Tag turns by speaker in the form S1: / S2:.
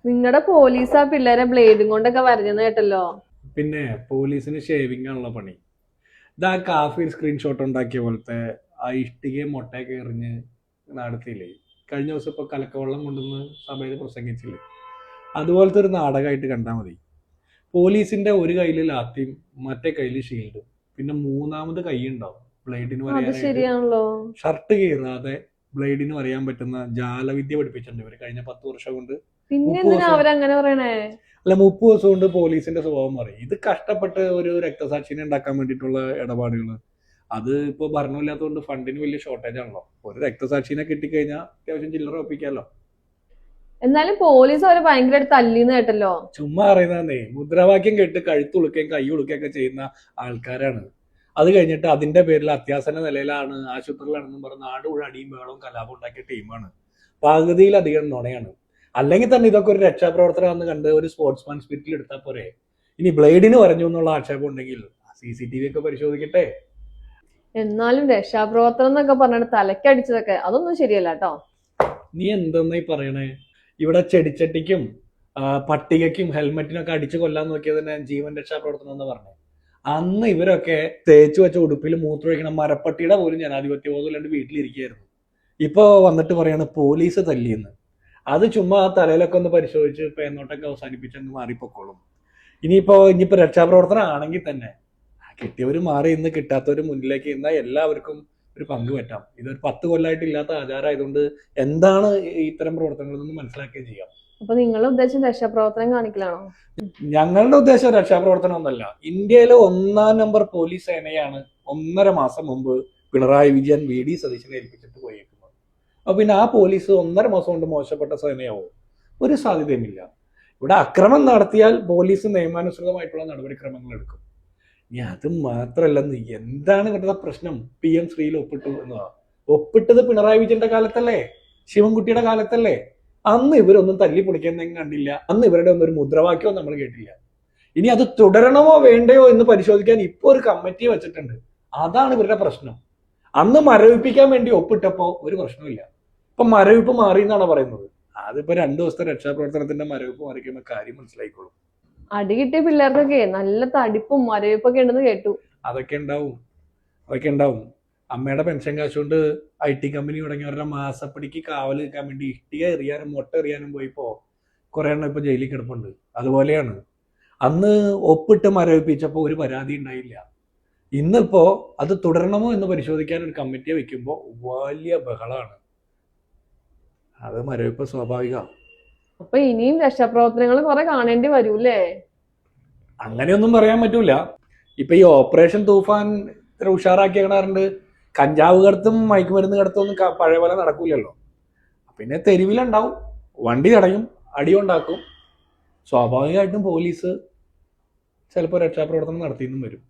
S1: നിങ്ങളുടെ പോലീസ് ആ പിള്ളേരെ ബ്ലേഡും കൊണ്ടൊക്കെ വരഞ്ഞെന്ന് കേട്ടല്ലോ.
S2: പിന്നെ പോലീസിന് ഷേവിംഗ് ആണല്ലോ പണി. ഇതാ കാഫി സ്ക്രീൻഷോട്ട് ഉണ്ടാക്കിയ പോലത്തെ ആ ഇഷ്ടികയും മുട്ടയൊക്കെ എറിഞ്ഞ് നടത്തിയില്ലേ കഴിഞ്ഞ ദിവസം? ഇപ്പൊ കലക്കവെള്ളം കൊണ്ടുവന്ന് സഭയിൽ പ്രസംഗിച്ചില്ലേ? അതുപോലത്തെ ഒരു നാടകമായിട്ട് കണ്ടാൽ മതി. പോലീസിന്റെ ഒരു കയ്യിൽ ലാത്തിയും മറ്റേ കയ്യിൽ ഷീൽഡും, പിന്നെ മൂന്നാമത് കൈ ഉണ്ടാവും ബ്ലേഡിന്
S1: അത്
S2: വരയാനായിട്ട്.
S1: ശരിയാണല്ലോ.
S2: ഷർട്ട് കീറാതെ ബ്ലേഡിന് വരയാൻ പറ്റുന്ന ജാലവിദ്യ പഠിപ്പിച്ചിട്ടുണ്ട് ഇവര് കഴിഞ്ഞ 10 വർഷം കൊണ്ട്.
S1: പിന്നെ
S2: 30
S1: എന്തിനാ
S2: ദിവസം
S1: അവരങ്ങനെ പറയണേ?
S2: അല്ല, 30 ദിവസം കൊണ്ട് പോലീസിന്റെ സ്വഭാവം മാറി. ഇത് കഷ്ടപ്പെട്ട് ഒരു രക്തസാക്ഷിനെ ഉണ്ടാക്കാൻ വേണ്ടിയിട്ടുള്ള ഇടപാടുകൾ. അത് ഇപ്പോൾ ഭരണമില്ലാത്തതുകൊണ്ട് ഫണ്ടിന് വലിയ ഷോർട്ടേജ് ആണല്ലോ. ഒരു രക്തസാക്ഷിനെ കിട്ടിക്കഴിഞ്ഞാൽ അത്യാവശ്യം ചില്ലറ ഒപ്പിക്കാമല്ലോ.
S1: എന്നാലും പോലീസ് അവരെ ഭയങ്കരമായിട്ട് തല്ലിന്ന് കേട്ടല്ലോ.
S2: ചുമ്മാ അറിയുന്നതേ, മുദ്രാവാക്യം കേട്ട് കഴുത്തുളുക്കുകയും കൈ ഉളുക്കുകയൊക്കെ ചെയ്യുന്ന ആൾക്കാരാണ്. അത് കഴിഞ്ഞിട്ട് അതിന്റെ പേരിൽ അത്യാസന്ന നിലയിലാണ്, ആശുപത്രിയിലാണെന്നും പറഞ്ഞ് നാട് മുഴുവൻ അടിയും ബഹളവും കലാപം ഉണ്ടാക്കിയ ടീമാണ്. പകുതിയിലധികം നുണയാണ്. അല്ലെങ്കിൽ തന്നെ ഇതൊക്കെ ഒരു രക്ഷാപ്രവർത്തനമാണെന്ന് കണ്ട് ഒരു സ്പോർട്സ്മാൻ സ്പിരിറ്റിൽ എടുത്താൽ പോരെ. ഇനി ബ്ലേഡിന് പറഞ്ഞു എന്നുള്ള ആക്ഷേപം ഉണ്ടെങ്കിൽ CCTV ഒക്കെ പരിശോധിക്കട്ടെ.
S1: എന്നാലും രക്ഷാപ്രവർത്തനം എന്നൊക്കെ പറഞ്ഞിട്ട് തലക്കടിച്ചതൊക്കെ അതൊന്നും ശരിയല്ല കേട്ടോ.
S2: നീ എന്തെന്നായി പറയണേ? ഇവിടെ ചെടിച്ചട്ടിക്കും പട്ടികയ്ക്കും ഹെൽമെറ്റിനൊക്കെ അടിച്ചു കൊല്ലാൻ നോക്കിയത് തന്നെ ജീവൻ രക്ഷാപ്രവർത്തനം എന്ന് പറഞ്ഞു. അന്ന് ഇവരൊക്കെ തേച്ചു വെച്ച ഉടുപ്പിൽ മൂത്രമൊഴിക്കണം മരപ്പട്ടിയുടെ പോലും ജനാധിപത്യ ബോധം ഇല്ലാണ്ട് വീട്ടിലിരിക്കുകയായിരുന്നു. ഇപ്പൊ വന്നിട്ട് പറയാണ് പോലീസ് തല്ലിയെന്ന്. അത് ചുമ്മാ തലയിലൊക്കെ ഒന്ന് പരിശോധിച്ച് പേന്നോട്ടൊക്കെ അവസാനിപ്പിച്ചങ്ങ് മാറിപ്പോക്കോളും. ഇനിയിപ്പോ രക്ഷാപ്രവർത്തനം ആണെങ്കിൽ തന്നെ കിട്ടിയവർ മാറി ഇന്ന് കിട്ടാത്തവർ മുന്നിലേക്ക് ഇന്ന എല്ലാവർക്കും ഒരു പങ്ക് പറ്റാം. ഇതൊരു 10 കൊല്ലമായിട്ട് ഇല്ലാത്ത ആചാരമായതുകൊണ്ട് എന്താണ് ഇത്തരം പ്രവർത്തനങ്ങളെന്ന് മനസ്സിലാക്കുകയും ചെയ്യാം.
S1: അപ്പൊ നിങ്ങളുടെ ഉദ്ദേശം രക്ഷാപ്രവർത്തനം കാണിക്കലാണോ?
S2: ഞങ്ങളുടെ ഉദ്ദേശം രക്ഷാപ്രവർത്തനം ഒന്നല്ല. ഇന്ത്യയിലെ 1-ാം നമ്പർ പോലീസ് സേനയാണ് 1.5 മാസം മുമ്പ് പിണറായി വിജയൻ VD സതീശനെ ഏൽപ്പിച്ചിട്ട് പോയേക്കുന്നത്. അപ്പൊ പിന്നെ ആ പോലീസ് 1.5 മാസം കൊണ്ട് മോശപ്പെട്ട സേനയാവും? ഒരു സാധ്യതയുമില്ല. ഇവിടെ അക്രമം നടത്തിയാൽ പോലീസ് നിയമാനുസൃതമായിട്ടുള്ള നടപടിക്രമങ്ങൾ എടുക്കും. ഇനി അത് മാത്രല്ലെന്ന്, എന്താണ് ഇവരുടെ പ്രശ്നം? PM ശ്രീയിൽ ഒപ്പിട്ടു എന്നതാ. ഒപ്പിട്ടത് പിണറായി വിജയന്റെ കാലത്തല്ലേ, ശിവൻകുട്ടിയുടെ കാലത്തല്ലേ? അന്ന് ഇവരൊന്നും തല്ലി പൊളിക്കുന്നതെങ്കിൽ കണ്ടില്ല. അന്ന് ഇവരുടെ ഒന്നും ഒരു മുദ്രാവാക്യവും നമ്മൾ കേട്ടില്ല. ഇനി അത് തുടരണമോ വേണ്ടയോ എന്ന് പരിശോധിക്കാൻ ഇപ്പോൾ ഒരു കമ്മിറ്റി വെച്ചിട്ടുണ്ട്. അതാണ് ഇവരുടെ പ്രശ്നം. അന്ന് മരവിപ്പിക്കാൻ വേണ്ടി ഒപ്പിട്ടപ്പോ ഒരു പ്രശ്നമില്ല. ഇപ്പൊ മരവിപ്പ് മാറി എന്നാണ് പറയുന്നത്. അതിപ്പോ 2 ദിവസത്തെ രക്ഷാപ്രവർത്തനത്തിന്റെ മരവിപ്പ് മാറിക്കുമ്പോ കാര്യം മനസ്സിലായിക്കോളും.
S1: അടി കിട്ടിയ പിള്ളേർക്കൊക്കെ നല്ല തടിപ്പും മരവിപ്പൊക്കെ ഉണ്ടെന്ന് കേട്ടു.
S2: അതൊക്കെ ഉണ്ടാവും. അമ്മയുടെ പെൻഷൻ കാശുകൊണ്ട് IT കമ്പനി തുടങ്ങിയവരുടെ മാസപ്പടിക്ക് കാവൽ നിൽക്കാൻ വേണ്ടി ഇഷ്ടിക എറിയാനും മുട്ട എറിയാനും പോയിപ്പോ കുറെ എണ്ണം ഇപ്പൊ ജയിലിൽ കിടപ്പുണ്ട്. അതുപോലെയാണ്. അന്ന് ഒപ്പിട്ട് മരവിപ്പിച്ചപ്പോ ഒരു പരാതി ഉണ്ടായില്ല. ഇന്നിപ്പോ അത് തുടരണമോ എന്ന് പരിശോധിക്കാൻ ഒരു കമ്മിറ്റിയെ വെക്കുമ്പോ വലിയ ബഹളമാണ്. അത് മരവിപ്പ് സ്വാഭാവിക.
S1: അപ്പൊ ഇനിയും രക്ഷാപ്രവർത്തനങ്ങൾ കുറെ കാണേണ്ടി വരൂല്ലേ?
S2: അങ്ങനെയൊന്നും പറയാൻ പറ്റൂല. ഇപ്പൊ ഈ ഓപ്പറേഷൻ തൂഫാൻ ഇത്ര ഉഷാറാക്കിയാറുണ്ട്. കഞ്ചാവ് കടത്തും മയക്കുമരുന്ന് കടത്തും ഒന്നും പഴയ പോലെ നടക്കൂലല്ലോ. പിന്നെ തെരുവിലുണ്ടാവും, വണ്ടി തടയും, അടിയുണ്ടാക്കും. സ്വാഭാവികമായിട്ടും പോലീസ് ചിലപ്പോൾ രക്ഷാപ്രവർത്തനം നടത്തിയെന്നും വരും.